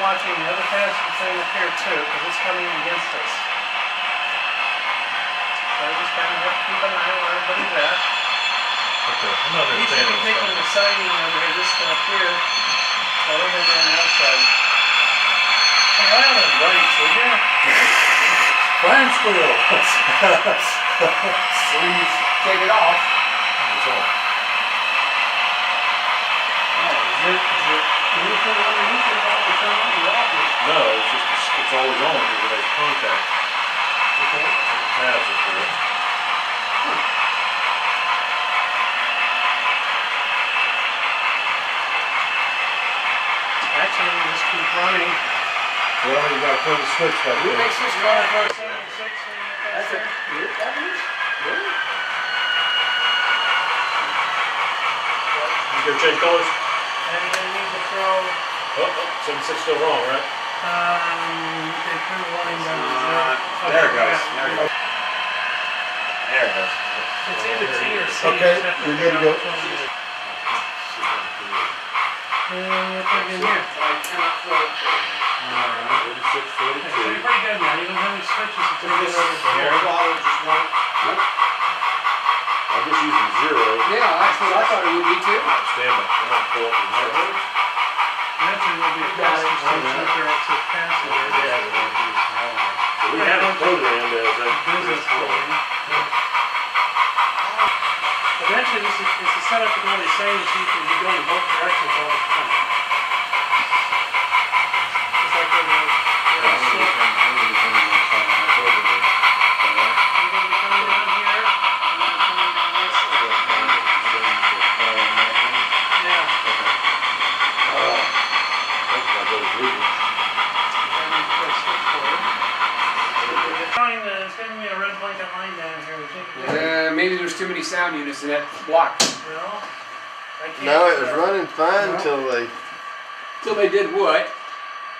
watching the other passenger train up here too, because it's coming against us. So I just kind of have to keep an eye on where everybody's at. Okay, I'm not You should be picking the siding over here, this one up here, while we're going on the outside. Hey, oil and brakes, would you? Brian's wheel. Please take it off. It's on. Is it anything underneath it all the time? No, it's just, it's always on because it has contact. Okay. Tabs are for it. Actually, we just keep running. Well, you gotta pull the switch back Who there. makes this Run car? for 76. That's a that is? Really? You gonna change colors? And you're gonna need to throw, Oh, 76 still wrong, right? they threw the line down to zero. There it goes. There it goes. There it goes. It's either T or C. Okay, you're good to go. And you put it in here. I cannot throw it. 46, So you're 42. pretty good now. You don't have any switches until you get over here. I'm just using zero. Yeah, that's what I thought it would be too. Stand by. I'm gonna pull up the zero. Eventually there'll be a passenger station up there that says passenger. So we have it programmed as a Business building. Eventually this is set up to go the same so you can be going both directions all the time. Just like when you're you're gonna be coming down here, you're gonna be coming down this way. Yeah. It's giving me a red blanket line down here. We think Maybe there's too many sound units in that block. well, I can't. No, it was running fine Till they did what?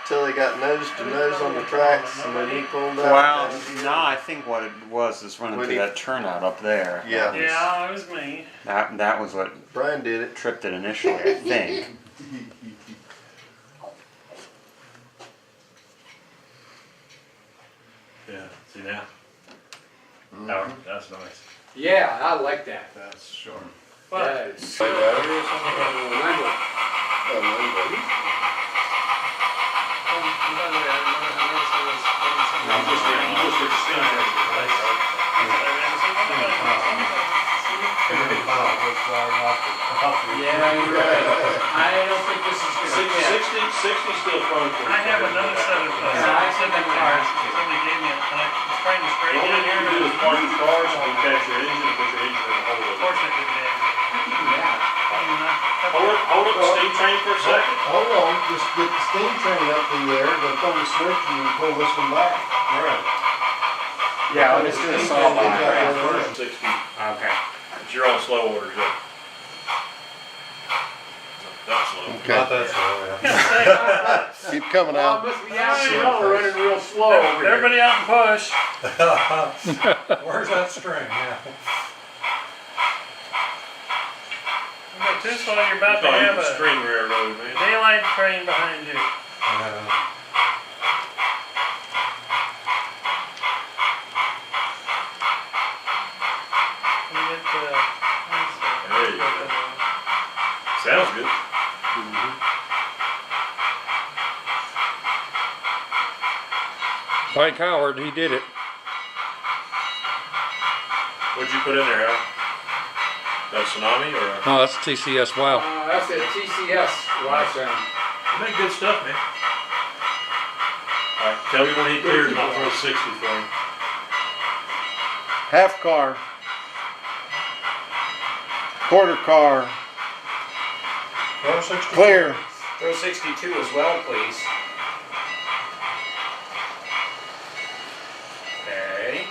till they got nose to nose on the tracks and then he pulled out. Well, no, I think what it was is running When through he- that turnout up there. Yeah. Yeah, it was me. That was what Brian did it. tripped it initially, I think. Yeah, see now? Oh, that's nice. Yeah, I like that. That's sharp. But That is. Remember. Yeah, you're right. I don't think this is gonna fit. 60 still front. I have another set of cars. Somebody gave me and I was trying to spray All down you here. do is park your car so you can catch your engine and put your engine in the hole. Of course I did that. Hold up the steam train for a second. Hold on, just get the steam train up in there, then pull the switch and you pull this one back. All right. Yeah, let's do a saw by. 60. Okay. But you're on slow orders, yeah. Not slow. Okay. Not that slow, yeah. Keep coming out. Yeah, y'all are running real slow over here. Everybody out and push. Where's that string? Yeah. You got too slow, you're about to Thought you have was a string railroad, man. daylight train behind you. You get There you go. Sounds good. Mike Howard, he did it. What'd you put in there, Al? That tsunami or? No, that's TCS. Wow. That's a TCS live sound. You make good stuff, man. All right, tell me when he clears about 460 for him. Half car. Quarter car. Clear. Throw 62 as well, please. Okay.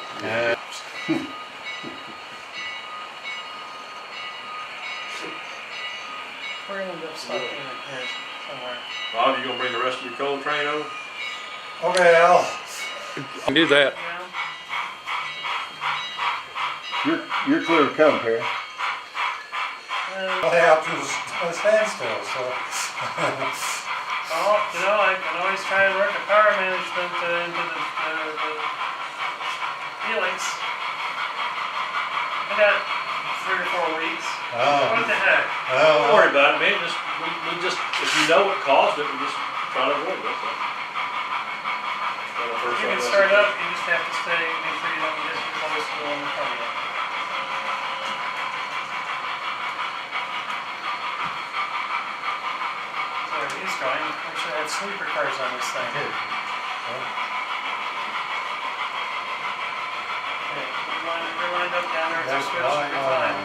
We're gonna end up stuck in here somewhere. Bob, you gonna bring the rest of your coal train over? Okay, Al. Do that. Yeah. You're clear to come, Perry. Uh, Well, yeah, up to a standstill, so. Well, you know, I can always try and work a power management into the helix. I got 3 or 4 weeks. What the heck? Don't worry about it, man. We just, if you know what caused it, we just try to avoid it. That's all. You can start up, you just have to stay, make sure you don't get too close to the one in front of you. So he's going. We should have sleeper cars on this thing. Okay, you're lined up down there with your switch. You're fine.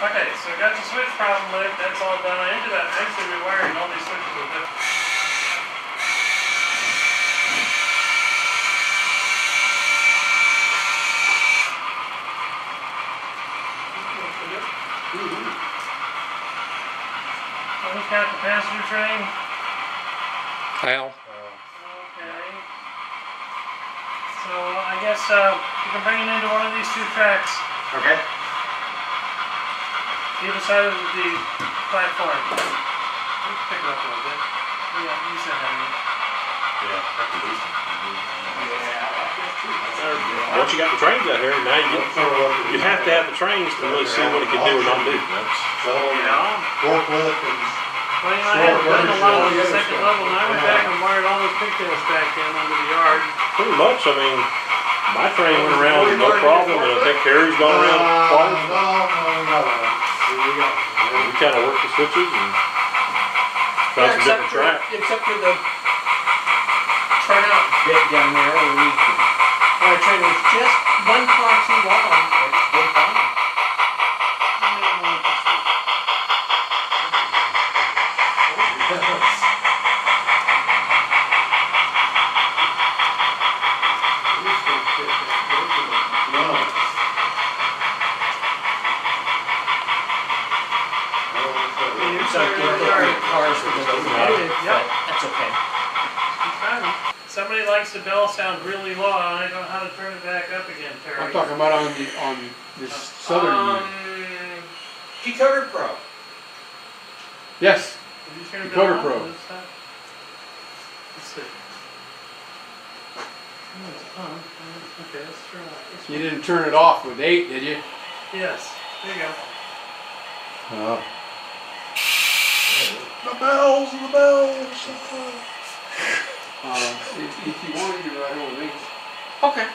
Okay, so I got the switch problem licked. That's all done. I ended up actually rewiring all these switches with different. Who's got the passenger train? Al. Okay. So I guess you can bring it into one of these 2 tracks. Okay. Either side of the platform. Let's pick it up a little bit. Yeah, you said that. Once you got the trains out here, now you have to have the trains to really see what it can do or not do. Forklift and. Well, you know, I hadn't done a lot of the second level, and I went back and wired all those pigtails back in under the yard. Pretty much, I mean, my train went around with no problem, and I think Carrie's gone around twice. We kind of worked the switches and tried some different tracks. Except for the turnout bit down there where our train was just 1 car too long. It's been fine. That's okay. Somebody likes the bell sound really low, and I don't know how to turn it back up again, Terry. I'm talking about on this southern. Decoder Pro. Yes. Did you turn it Decoder on Pro. this time? Let's see. Oh, it's on. Okay, let's turn it off. You didn't turn it off with 8, did you? Yes, there you go. Oh. The bells. If you wanted to ride over 8. Okay.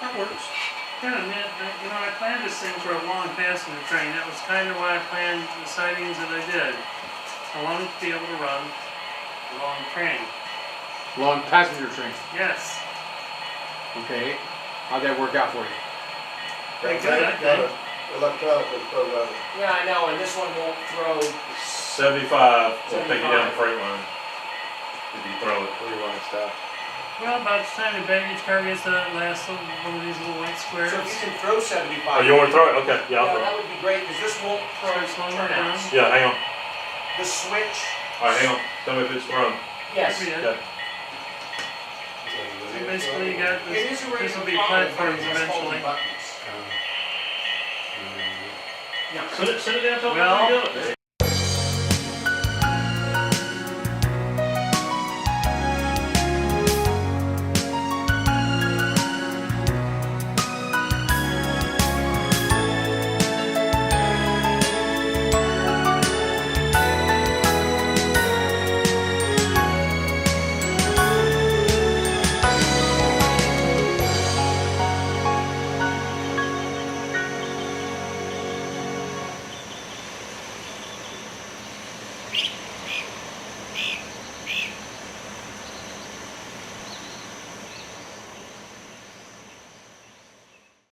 That works. Yeah, man, you know, I planned this thing for a long passenger train. That was kind of why I planned the sidings that I did. I wanted to be able to run a long train. Long passenger train. Yes. Okay. How'd that work out for you? Pretty good, I think. Electronically programmed. Yeah, I know, and this one won't throw. 75 will take you down the freight line if you throw it. Well, about the time the baggage car gets to that last one of these little white squares. So if you can throw 75. Oh, you want to throw it? Okay, yeah, I'll Yeah, throw that it. would be great, because this won't throw Start slowing down. turnouts. Yeah, hang on. The switch. All right, hang on. Tell me if it's thrown. Yes. We did. Okay. So basically, you got It is this. a This will be regular platforms problem, it's holding eventually. buttons. Yeah. Sit it down, tell me Well, how to do it.